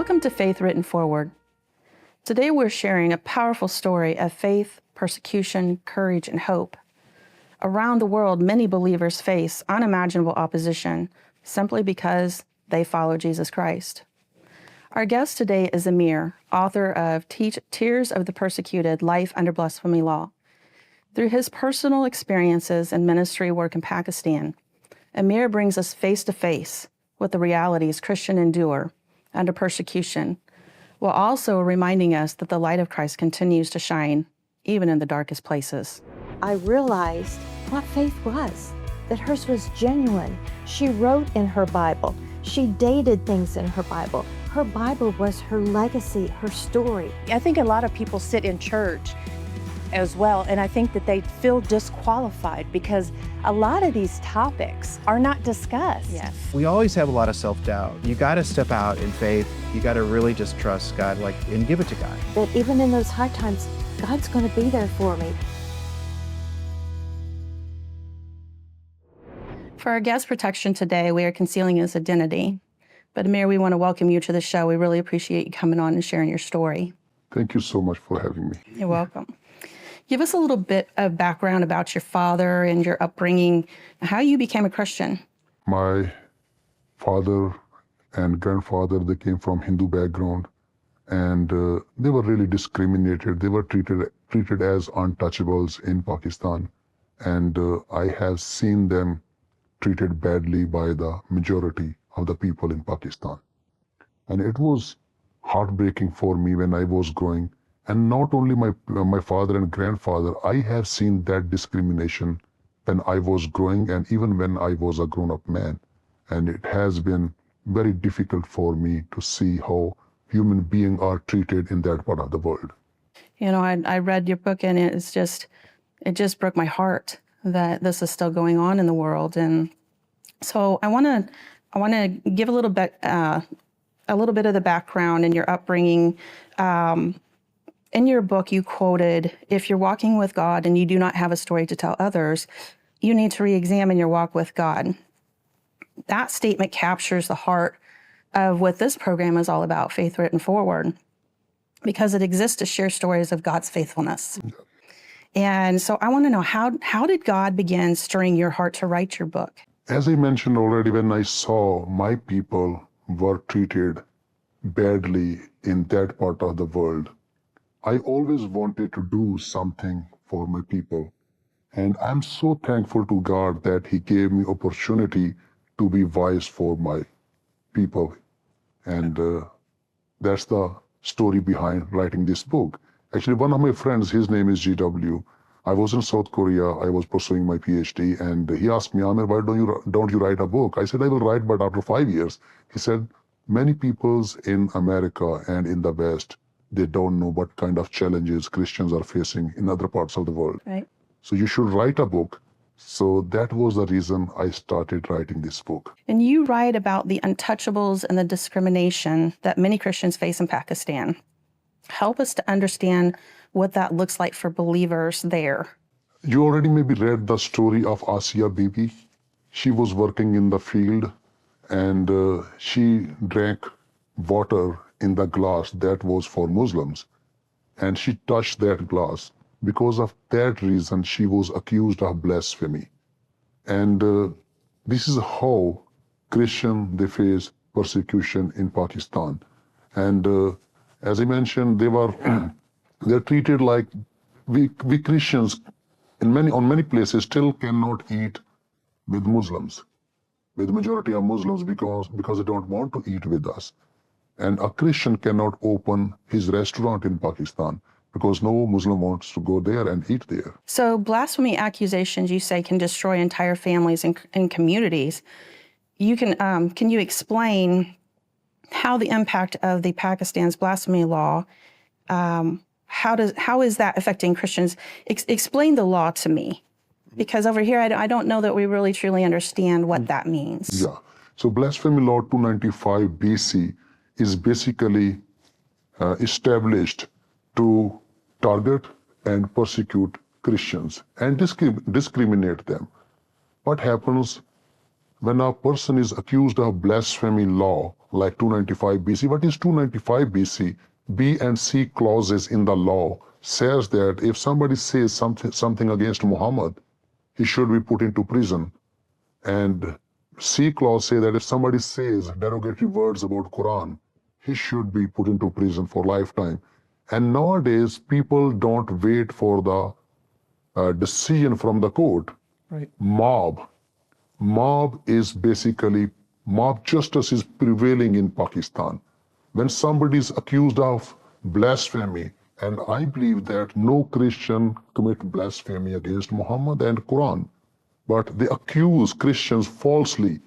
Welcome to Faith Written Forward. Today we're sharing a powerful story of faith, persecution, courage, and hope. Around the world, many believers face unimaginable opposition simply because they follow Jesus Christ. Our guest today is Ameer, author of Tears of the Persecuted, Life Under Blasphemy Law. Through his personal experiences and ministry work in Pakistan, Ameer brings us face to face with the realities Christians endure under persecution, while also reminding us that the light of Christ continues to shine even in the darkest places. I realized what faith was, that hers was genuine. She wrote in her Bible. She dated things in her Bible. Her Bible was her legacy, her story. I think a lot of people sit in church as well, and I think that they feel disqualified because a lot of these topics are not discussed. Yes. We always have a lot of self-doubt. You got to step out in faith. You got to really just trust God, and give it to God. That even in those hard times, God's going to be there for me. For our guest protection today, we are concealing his identity. But Ameer, we want to welcome you to the show. We really appreciate you coming on and sharing your story. Thank you so much for having me. You're welcome. Give us a little bit of background about your father and your upbringing, and how you became a Christian. My father and grandfather, they came from Hindu background, and they were really discriminated. They were treated as untouchables in Pakistan, and I have seen them treated badly by the majority of the people in Pakistan. And it was heartbreaking for me when I was growing. And not only my father and grandfather, I have seen that discrimination when I was growing and even when I was a grown-up man. And it has been very difficult for me to see how human beings are treated in that part of the world. You know, I read your book, and it just broke my heart that this is still going on in the world. And so I want to give a little bit of the background in your upbringing. In your book, you quoted, "If you're walking with God and you do not have a story to tell others, you need to re-examine your walk with God." That statement captures the heart of what this program is all about, Faith Written Forward, because it exists to share stories of God's faithfulness. Yeah. And so I want to know, how did God begin stirring your heart to write your book? As I mentioned already, when I saw my people were treated badly in that part of the world, I always wanted to do something for my people. And I'm so thankful to God that He gave me opportunity to be voice for my people. And that's the story behind writing this book. Actually, one of my friends, his name is GW. I was in South Korea. I was pursuing my PhD, and he asked me, "Ameer, why don't you write a book?" I said, "I will write, but after 5 years." He said, "Many peoples in America and in the West, they don't know what kind of challenges Christians are facing in other parts of the world. Right. So you should write a book." So that was the reason I started writing this book. And you write about the untouchables and the discrimination that many Christians face in Pakistan. Help us to understand what that looks like for believers there. You already maybe read the story of Asiya Bibi. She was working in the field, and she drank water in the glass that was for Muslims, and she touched that glass. Because of that reason, she was accused of blasphemy. And this is how Christians, they face persecution in Pakistan. And as I mentioned, they're treated like we Christians on many places still cannot eat with Muslims, with the majority of Muslims, because they don't want to eat with us. And a Christian cannot open his restaurant in Pakistan because no Muslim wants to go there and eat there. So blasphemy accusations, you say, can destroy entire families and communities. Can you explain how the impact of the Pakistan's blasphemy law, how is that affecting Christians? Explain the law to me, because over here I don't know that we really truly understand what that means. Yeah. So blasphemy law 295 BC is basically established to target and persecute Christians and discriminate them. What happens when a person is accused of blasphemy law, like 295 BC, what is 295 BC? B and C clauses in the law says that if somebody says something against Muhammad, he should be put into prison. And C clause say that if somebody says derogatory words about Quran, he should be put into prison for lifetime. And nowadays, people don't wait for the decision from the court. Right. Mob is basically, mob justice is prevailing in Pakistan. When somebody is accused of blasphemy, and I believe that no Christian commit blasphemy against Muhammad and Quran, but they accuse Christians falsely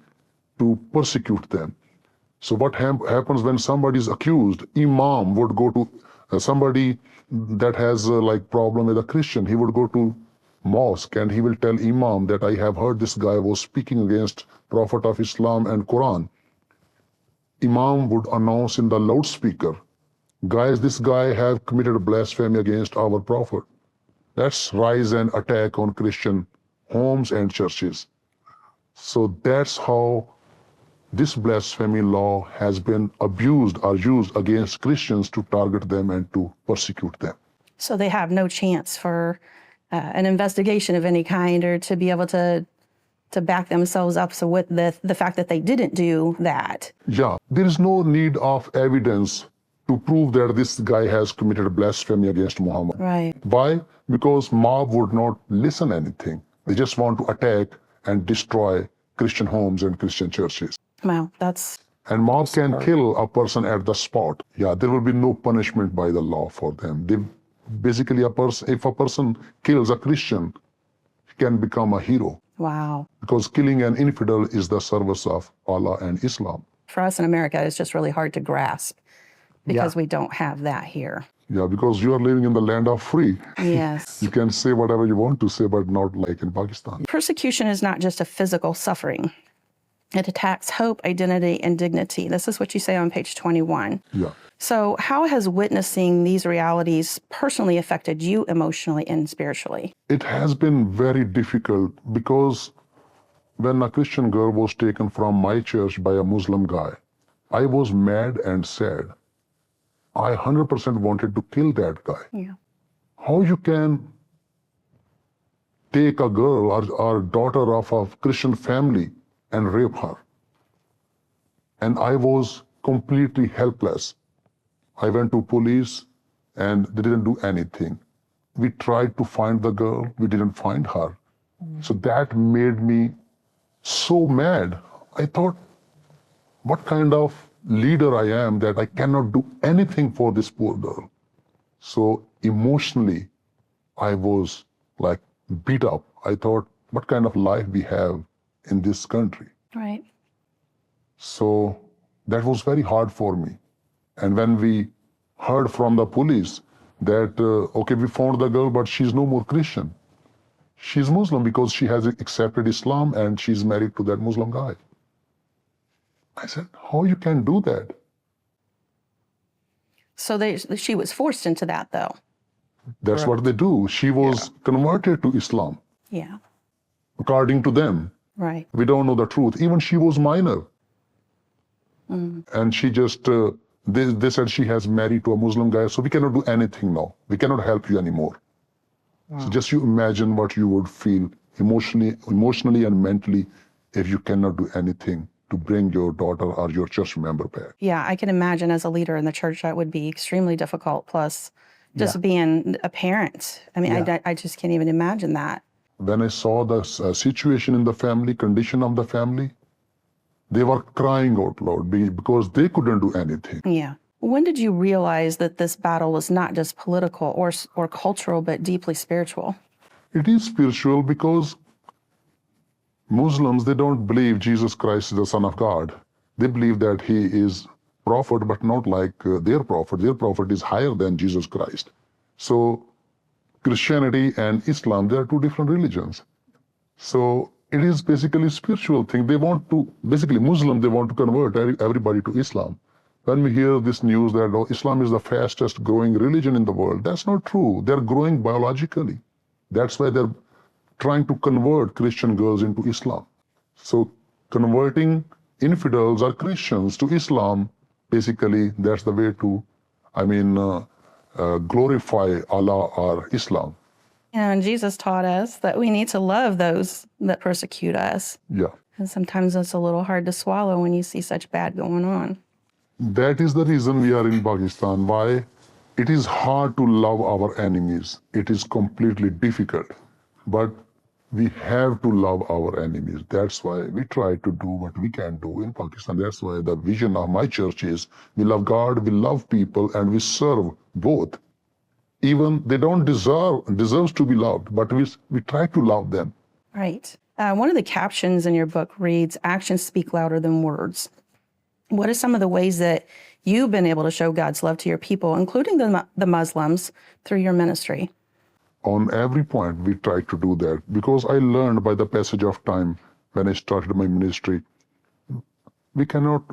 to persecute them. So what happens when somebody is accused? Imam would go to somebody that has like problem with a Christian. He would go to mosque and he will tell Imam that I have heard this guy was speaking against Prophet of Islam and Quran. Imam would announce in the loudspeaker, guys, this guy have committed blasphemy against our Prophet. Let's rise and attack on Christian homes and churches. So that's how this blasphemy law has been abused or used against Christians to target them and to persecute them. So they have no chance for an investigation of any kind, or to be able to back themselves up. So with the fact that they didn't do that. Yeah, there is no need of evidence to prove that this guy has committed blasphemy against Muhammad. Right. Why? Because mob would not listen anything. They just want to attack and destroy Christian homes and Christian churches. Wow, that's... And mob can kill a person at the spot. Yeah, there will be no punishment by the law for them. Basically, if a person kills a Christian, he can become a hero. Wow. Because killing an infidel is the service of Allah and Islam. For us in America, it's just really hard to grasp because we don't have that here. Yeah, because you are living in the land of free. Yes. You can say whatever you want to say, but not like in Pakistan. Persecution is not just a physical suffering. It attacks hope, identity, and dignity. This is what you say on page 21. Yeah. So how has witnessing these realities personally affected you emotionally and spiritually? It has been very difficult because when a Christian girl was taken from my church by a Muslim guy, I was mad and sad. I 100% wanted to kill that guy. Yeah. How you can take a girl or daughter of a Christian family and rape her? And I was completely helpless. I went to police and they didn't do anything. We tried to find the girl, we didn't find her. So that made me so mad. I thought, what kind of leader I am that I cannot do anything for this poor girl. So emotionally, I was like beat up. I thought, what kind of life we have in this country? Right. So that was very hard for me. And when we heard from the police that, okay, we found the girl, but she's no more Christian. She's Muslim because she has accepted Islam and she's married to that Muslim guy. I said, how you can do that? So she was forced into that, though. That's what they do. She was converted to Islam, Yeah. according to them. Right. We don't know the truth. Even she was minor. And she just, they said she has married to a Muslim guy, so we cannot do anything now. We cannot help you anymore. Wow. So just you imagine what you would feel emotionally and mentally if you cannot do anything to bring your daughter or your church member back. Yeah, I can imagine as a leader in the church that would be extremely difficult. Plus, just being a parent. I mean, I just can't even imagine that. When I saw the situation in the family, condition of the family, they were crying out loud because they couldn't do anything. Yeah. When did you realize that this battle was not just political or cultural, but deeply spiritual? It is spiritual because Muslims, they don't believe Jesus Christ is the Son of God. They believe that he is prophet, but not like their prophet. Their prophet is higher than Jesus Christ. So Christianity and Islam, they are two different religions. So it is basically a spiritual thing. They want to, basically Muslim, they want to convert everybody to Islam. When we hear this news that Islam is the fastest growing religion in the world, that's not true. They're growing biologically. That's why they're trying to convert Christian girls into Islam. So converting infidels or Christians to Islam. Basically, that's the way to, glorify Allah or Islam. And Jesus taught us that we need to love those that persecute us. Yeah. And sometimes it's a little hard to swallow when you see such bad going on. That is the reason we are in Pakistan. Why? It is hard to love our enemies. It is completely difficult. But we have to love our enemies. That's why we try to do what we can do in Pakistan. That's why the vision of my church is we love God, we love people, and we serve both. Even they don't deserve to be loved, but we try to love them. Right. One of the captions in your book reads, "Actions speak louder than words." What are some of the ways that you've been able to show God's love to your people, including the Muslims, through your ministry? On every point, we try to do that because I learned by the passage of time when I started my ministry, we cannot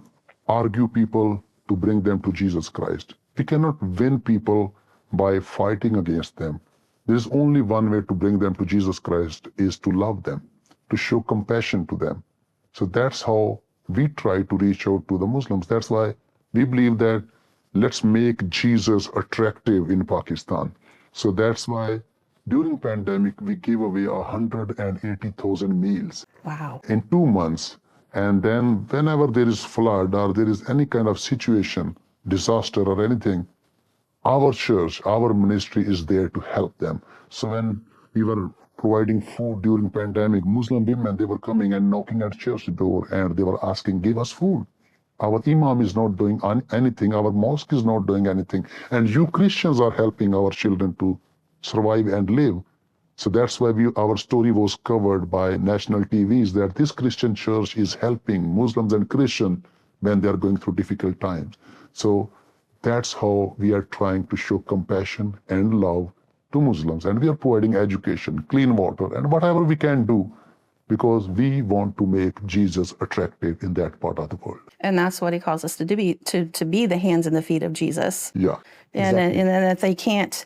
argue people to bring them to Jesus Christ. We cannot win people by fighting against them. There is only one way to bring them to Jesus Christ is to love them, to show compassion to them. So that's how we try to reach out to the Muslims. That's why we believe that let's make Jesus attractive in Pakistan. So that's why during pandemic, we gave away 180,000 meals. Wow. In 2 months. And then whenever there is flood or there is any kind of situation, disaster or anything, our church, our ministry is there to help them. So when we were providing food during pandemic, Muslim women, they were coming and knocking at church door and they were asking, give us food. Our imam is not doing anything. Our mosque is not doing anything. And you Christians are helping our children to survive and live. So that's why our story was covered by national TVs that this Christian church is helping Muslims and Christians when they are going through difficult times. So that's how we are trying to show compassion and love to Muslims. And we are providing education, clean water, and whatever we can do because we want to make Jesus attractive in that part of the world. And that's what he calls us to be, to be the hands and the feet of Jesus. Yeah. And, exactly. and then if they can't,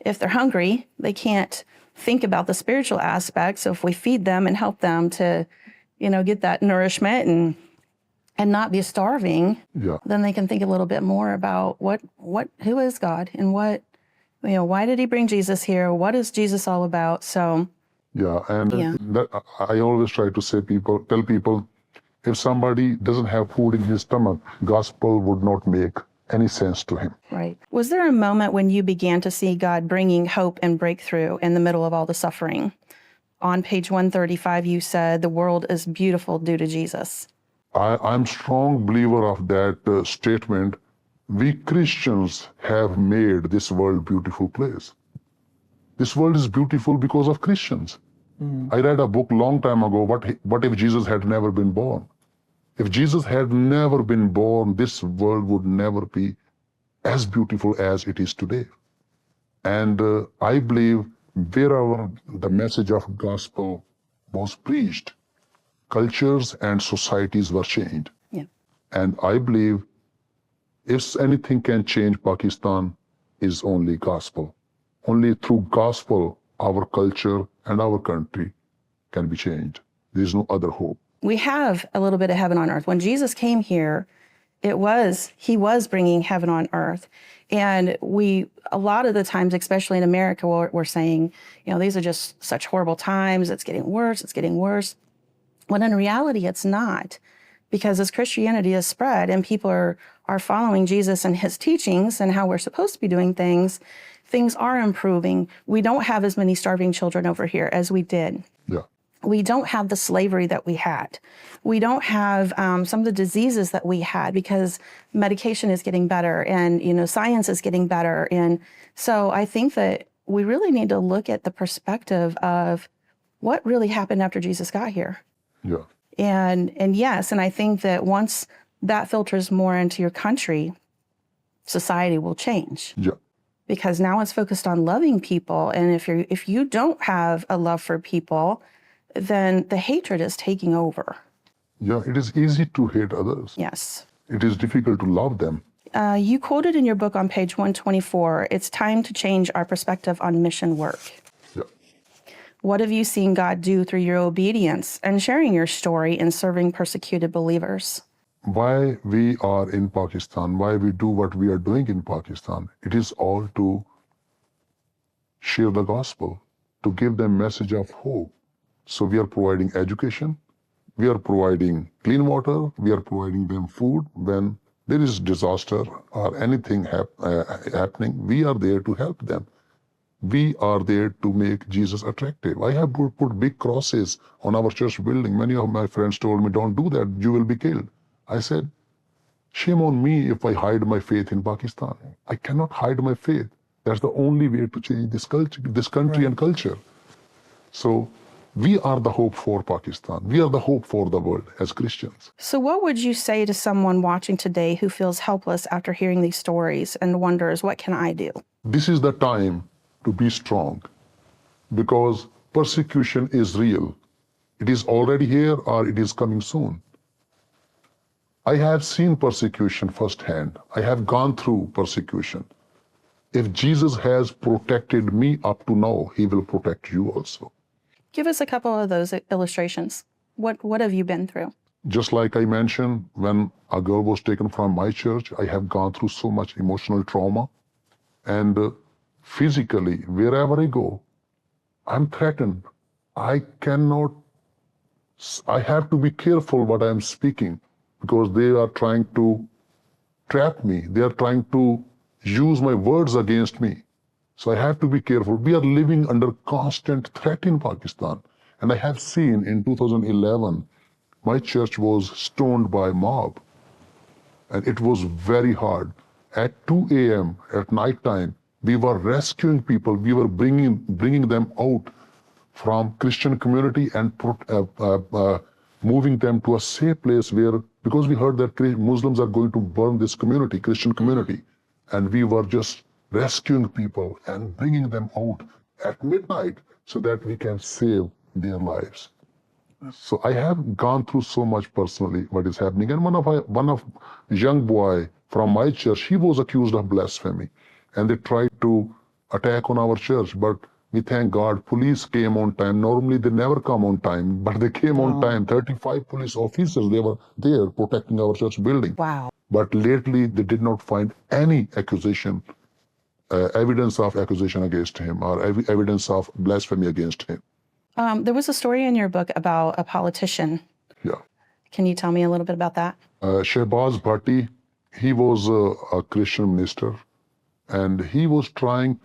if they're hungry, they can't think about the spiritual aspect. So if we feed them and help them to, get that nourishment and not be starving, Yeah. then they can think a little bit more about who is God and why did he bring Jesus here? What is Jesus all about? So yeah, and I always try to tell people, if somebody doesn't have food in his stomach, gospel would not make any sense to him. Right. Was there a moment when you began to see God bringing hope and breakthrough in the middle of all the suffering? On page 135, you said the world is beautiful due to Jesus. I'm a strong believer of that statement. We Christians have made this world a beautiful place. This world is beautiful because of Christians. I read a book long time ago, what if Jesus had never been born? If Jesus had never been born, this world would never be as beautiful as it is today. And I believe wherever the message of gospel was preached, cultures and societies were changed. Yeah. And I believe if anything can change Pakistan is only gospel. Only through gospel, our culture and our country can be changed. There is no other hope. We have a little bit of heaven on earth. When Jesus came here, he was bringing heaven on earth. And a lot of the times, especially in America, we're saying, these are just such horrible times. It's getting worse. When in reality, it's not. Because as Christianity has spread and people are following Jesus and his teachings and how we're supposed to be doing things are improving. We don't have as many starving children over here as we did. Yeah. We don't have the slavery that we had. We don't have some of the diseases that we had because medication is getting better and, science is getting better. And so I think that we really need to look at the perspective of what really happened after Jesus got here. Yeah. And yes, and I think that once that filters more into your country, society will change. Yeah. Because now it's focused on loving people. And if you don't have a love for people, then the hatred is taking over. Yeah, it is easy to hate others. Yes. It is difficult to love them. You quoted in your book on page 124, it's time to change our perspective on mission work. Yeah. What have you seen God do through your obedience and sharing your story and serving persecuted believers? Why we are in Pakistan, why we do what we are doing in Pakistan, it is all to share the gospel, to give them message of hope. So we are providing education, we are providing clean water, we are providing them food. When there is disaster or anything happening, we are there to help them. We are there to make Jesus attractive. I have put big crosses on our church building. Many of my friends told me, don't do that, you will be killed. I said, shame on me if I hide my faith in Pakistan. I cannot hide my faith. That's the only way to change this culture, this country and culture. So we are the hope for Pakistan. We are the hope for the world as Christians. So, what would you say to someone watching today who feels helpless after hearing these stories and wonders, what can I do? This is the time to be strong, because persecution is real. It is already here or it is coming soon. I have seen persecution firsthand. I have gone through persecution. If Jesus has protected me up to now, he will protect you also. Give us a couple of those illustrations. What have you been through? Just like I mentioned, when a girl was taken from my church, I have gone through so much emotional trauma. And physically, wherever I go, I'm threatened. I have to be careful what I'm speaking, because they are trying to trap me. They are trying to use my words against me. So I have to be careful. We are living under constant threat in Pakistan. And I have seen in 2011, my church was stoned by a mob. And it was very hard. At 2 a.m. at night time, we were rescuing people. We were bringing them out from Christian community and moving them to a safe place where, because we heard that Muslims are going to burn this community, Christian community. And we were just rescuing people and bringing them out at midnight so that we can save their lives. So I have gone through so much personally what is happening. And one of young boy from my church, he was accused of blasphemy. And they tried to attack on our church. But we thank God, police came on time. Normally they never come on time, but they came on time. 35 police officers, they were there protecting our church building. Wow. But lately they did not find any accusation, evidence of accusation against him or evidence of blasphemy against him. There was a story in your book about a politician. Yeah. Can you tell me a little bit about that? Shehbaz Bhatti, he was a Christian minister, and he was trying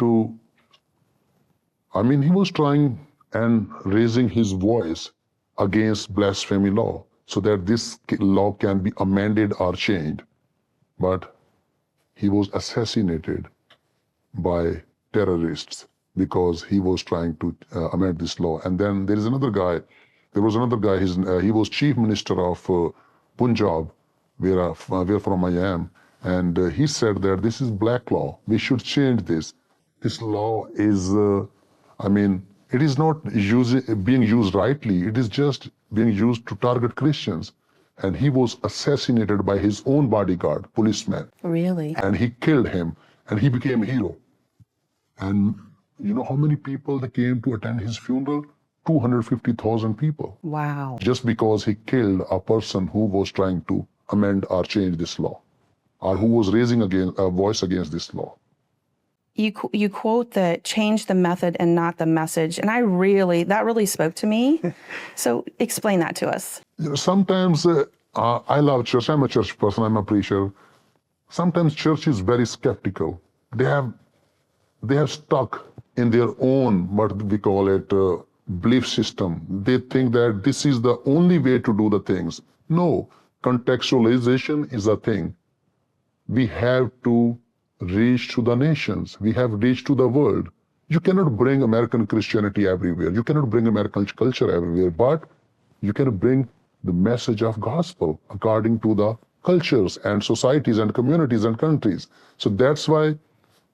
and raising his voice against blasphemy law so that this law can be amended or changed. But he was assassinated by terrorists because he was trying to amend this law. And then there was another guy, he was chief minister of Punjab, where from I am, and he said that this is black law, we should change this. This law is, it is not being used rightly, it is just being used to target Christians. And he was assassinated by his own bodyguard, policeman. Really? And he killed him, and he became a hero. And you know how many people that came to attend his funeral? 250,000 people. Wow. Just because he killed a person who was trying to amend or change this law, or who was raising a voice against this law. You quote that change the method and not the message. And that really spoke to me. So explain that to us. You know, sometimes I love church. I'm a church person. I'm a preacher. Sometimes church is very skeptical. They have stuck in their own, what we call it, belief system. They think that this is the only way to do the things. No, contextualization is a thing. We have to reach to the nations. We have reached to the world. You cannot bring American Christianity everywhere. You cannot bring American culture everywhere, but you can bring the message of gospel according to the cultures and societies and communities and countries. So that's why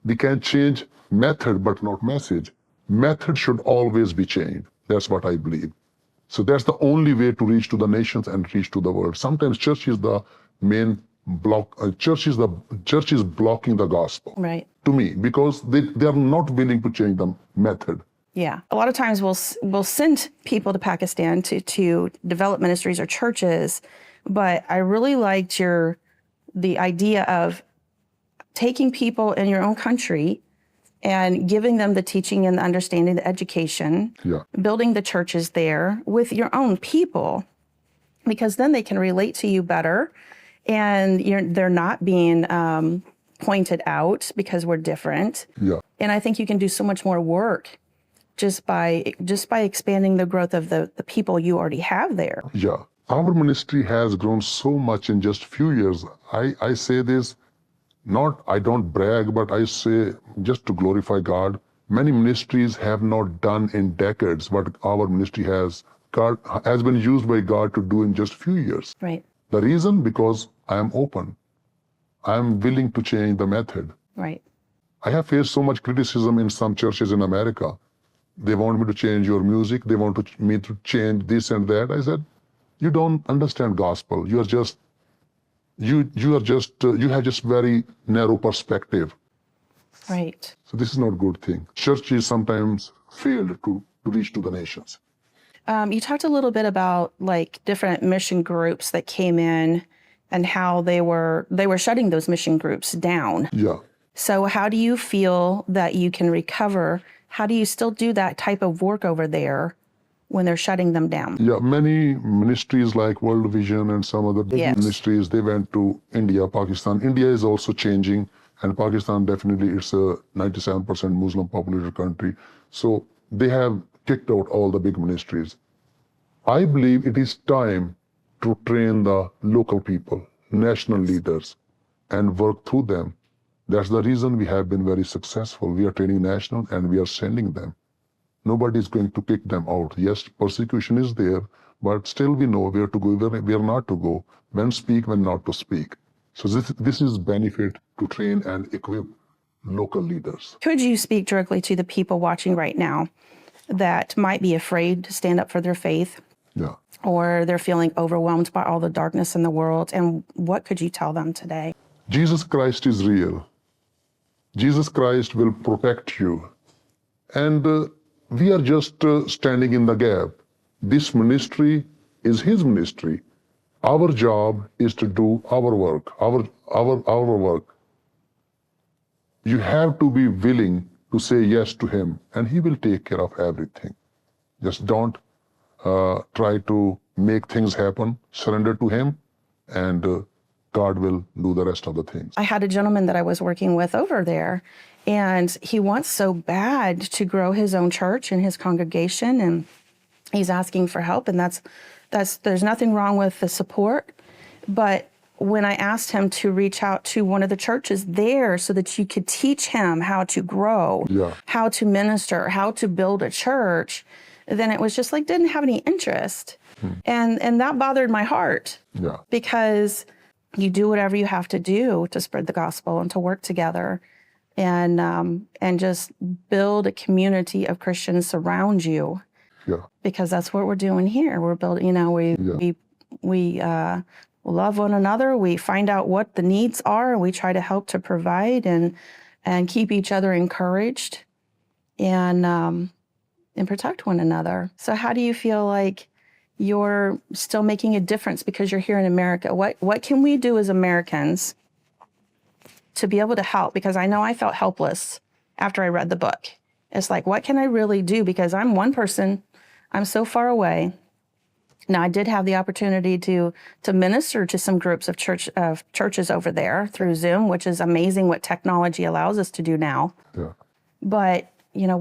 we can change method, but not message. Method should always be changed. That's what I believe. So that's the only way to reach to the nations and reach to the world. Sometimes church is the main block. Church is blocking the gospel. Right. To me, because they are not willing to change the method. Yeah. A lot of times we'll send people to Pakistan to develop ministries or churches, but I really liked the idea of taking people in your own country and giving them the teaching and the understanding, the education, Yeah. building the churches there with your own people, because then they can relate to you better, and they're not being pointed out because we're different. Yeah. And I think you can do so much more work just by expanding the growth of the people you already have there. Yeah. Our ministry has grown so much in just few years. I say this, I don't brag, but I say just to glorify God. Many ministries have not done in decades what our ministry has been used by God to do in just few years. Right. The reason, because I am open. I am willing to change the method. Right. I have faced so much criticism in some churches in America. They want me to change your music. They want me to change this and that. I said, you don't understand gospel. You have just very narrow perspective. Right. So this is not a good thing. Churches sometimes fail to reach to the nations. You talked a little bit about like different mission groups that came in and how they were shutting those mission groups down. Yeah. So how do you feel that you can recover? How do you still do that type of work over there when they're shutting them down? Yeah, many ministries like World Vision and some other Yes. ministries, they went to India, Pakistan. India is also changing, and Pakistan definitely, it's a 97% Muslim populated country. So they have kicked out all the big ministries. I believe it is time to train the local people, national leaders, and work through them. That's the reason we have been very successful. We are training national and we are sending them. Nobody is going to kick them out. Yes, persecution is there, but still we know where to go, where not to go, when speak, when not to speak. So this is benefit to train and equip local leaders. Could you speak directly to the people watching right now that might be afraid to stand up for their faith, Yeah. or they're feeling overwhelmed by all the darkness in the world? And what could you tell them today? Jesus Christ is real. Jesus Christ will protect you. And we are just standing in the gap. This ministry is his ministry. Our job is to do our work, our work. You have to be willing to say yes to him, and he will take care of everything. Just don't try to make things happen. Surrender to him, and God will do the rest of the things. I had a gentleman that I was working with over there, and he wants so bad to grow his own church and his congregation, and he's asking for help, and there's nothing wrong with the support. But when I asked him to reach out to one of the churches there so that you could teach him how to grow, Yeah. how to minister, how to build a church, then it was just like, didn't have any interest. And that bothered my heart, Yeah. because you do whatever you have to do to spread the gospel and to work together and just build a community of Christians surround you, Yeah. because that's what we're doing here. We're building, we love one another. We find out what the needs are, and we try to help to provide and keep each other encouraged and protect one another. So how do you feel like you're still making a difference because you're here in America? What can we do as Americans to be able to help? Because I know I felt helpless after I read the book. It's like, what can I really do? Because I'm one person. I'm so far away. Now, I did have the opportunity to minister to some groups of churches over there through Zoom, which is amazing what technology allows us to do now. Yeah. But you know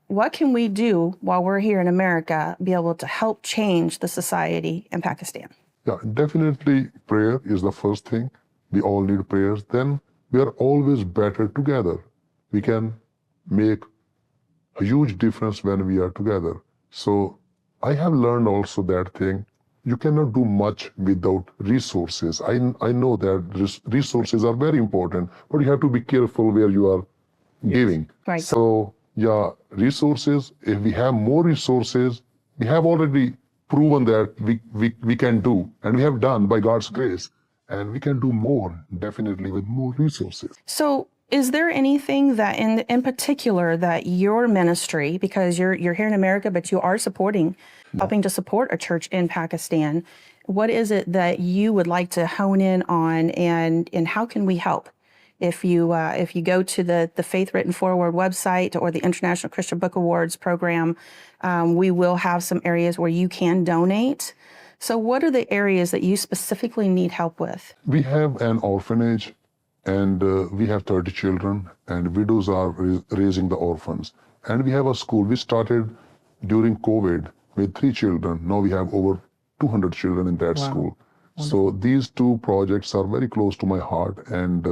what can we do while we're here in America, be able to help change the society in Pakistan? Yeah, definitely prayer is the first thing. We all need prayers. Then we are always better together. We can make a huge difference when we are together. So I have learned also that thing. You cannot do much without resources. I know that resources are very important, but you have to be careful where you are giving. Right. So yeah, resources, if we have more resources, we have already proven that we can do, and we have done by God's grace, and we can do more, definitely with more resources. So Is there anything that in particular that your ministry, because you're here in America, but you are helping to support a church in Pakistan, what is it that you would like to hone in on, and how can we help? If you go to the Faith Written Forward website or the International Christian Book Awards program, we will have some areas where you can donate. So what are the areas that you specifically need help with? We have an orphanage, and we have 30 children, and widows are raising the orphans. And we have a school. We started during COVID with 3 children. Now we have over 200 children in that school. So these 2 projects are very close to my heart, and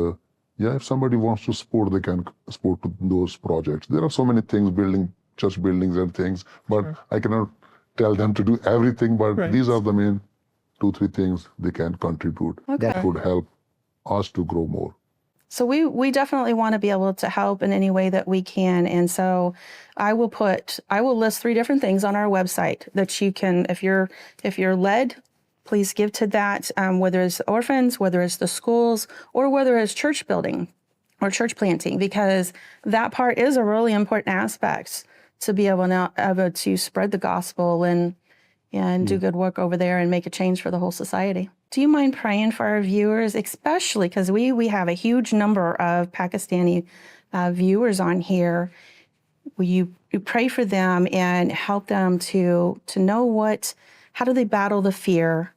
yeah, if somebody wants to support, they can support those projects. There are so many things, church buildings and things, but I cannot tell them to do everything, but these are the main 2-3 things they can contribute that would help us to grow more. So we definitely want to be able to help in any way that we can. And so I will list 3 different things on our website that you can, if you're led, please give to that, whether it's orphans, whether it's the schools, or whether it's church building or church planting, because that part is a really important aspect to be able to spread the gospel and do good work over there and make a change for the whole society. Do you mind praying for our viewers, especially because we have a huge number of Pakistani viewers on here? Will you pray for them and help them to know how do they battle the fear,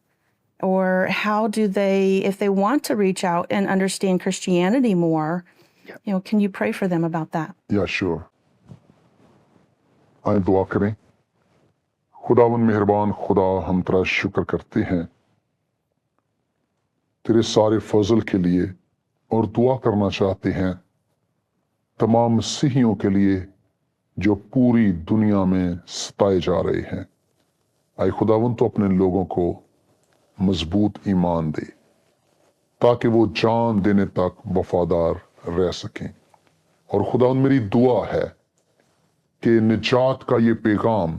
or how do they, if they want to reach out and understand Christianity more, can you pray for them about that? Yeah, sure. आए दुआ करें। खुदावन मेहरबान खुदा, हम तेरा शुक्र करते हैं तेरे सारे फजल के लिए, और दुआ करना चाहते हैं तमाम मसीहियों के लिए जो पूरी दुनिया में सताए जा रहे हैं। आए खुदावन तो अपने लोगों को मजबूत ईमान दे ताकि वो जान देने तक वफादार रह सकें। और खुदावन मेरी दुआ है कि निजात का ये पैगाम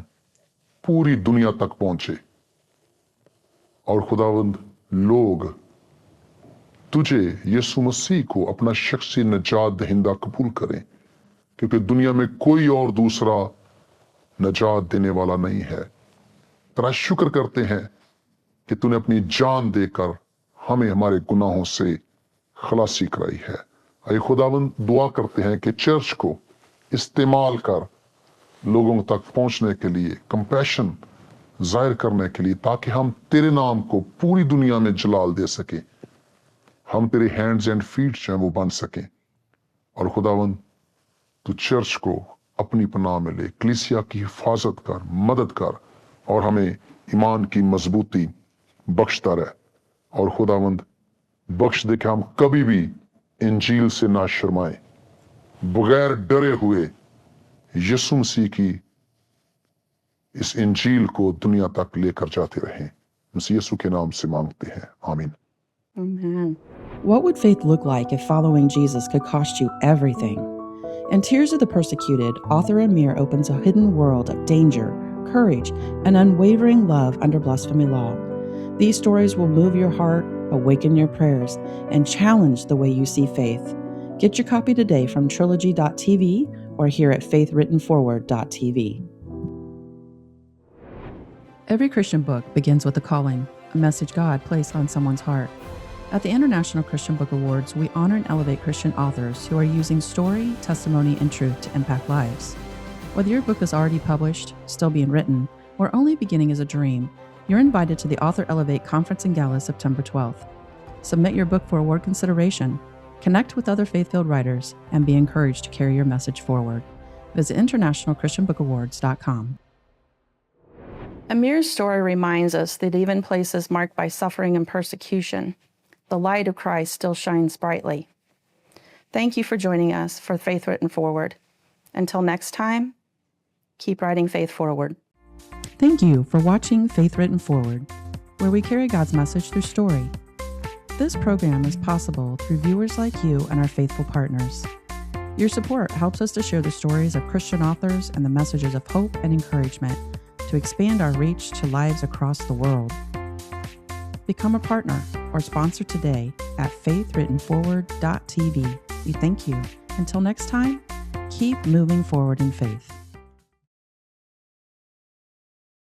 पूरी दुनिया तक पहुंचे, और खुदावंद लोग तुझे यीशु मसीह को अपना शख्सी निजात दहिंदा कबूल करें, क्योंकि दुनिया में कोई और दूसरा निजात देने वाला नहीं है। तेरा शुक्र करते हैं कि तूने अपनी जान देकर हमें हमारे गुनाहों से खलासी कराई है। अय खुदावंद दुआ करते हैं कि चर्च को इस्तेमाल कर लोगों तक पहुंचने के लिए, कंपैशन जाहिर करने के लिए, ताकि हम तेरे नाम को पूरी दुनिया में जलाल दे सकें, हम तेरे हैंड्स एंड फीट जो हैं वो बन सकें। और खुदावंद तू चर्च को अपनी पनाह में ले, कलीसिया की हिफाजत कर, मदद कर, और हमें ईमान की मजबूती बख्शता रहे। और खुदावंद बख्श दे कि हम कभी भी इंजील से ना शर्माएं, बगैर डरे हुए यीशु मसीह की इस इंजील को दुनिया तक लेकर जाते रहें। मसीह यीशु के नाम से मांगते हैं, आमीन। Amen. What would faith look like if following Jesus could cost you everything? In Tears of the Persecuted, author Ameer opens a hidden world of danger, courage, and unwavering love under blasphemy law. These stories will move your heart, awaken your prayers, and challenge the way you see faith. Get your copy today from trilogy.tv or here at faithwrittenforward.tv. Every Christian book begins with a calling, a message God placed on someone's heart. At the International Christian Book Awards, we honor and elevate Christian authors who are using story, testimony, and truth to impact lives. Whether your book is already published, still being written, or only beginning as a dream, you're invited to the Author Elevate Conference and Gala September 12th. Submit your book for award consideration, connect with other faith-filled writers, and be encouraged to carry your message forward. Visit internationalchristianbookawards.com. Ameer's story reminds us that even places marked by suffering and persecution, the light of Christ still shines brightly. Thank you for joining us for Faith Written Forward. Until next time, keep writing faith forward. Thank you for watching Faith Written Forward, where we carry God's message through story. This program is possible through viewers like you and our faithful partners. Your support helps us to share the stories of Christian authors and the messages of hope and encouragement to expand our reach to lives across the world. Become a partner or sponsor today at faithwrittenforward.tv. We thank you. Until next time, keep moving forward in faith.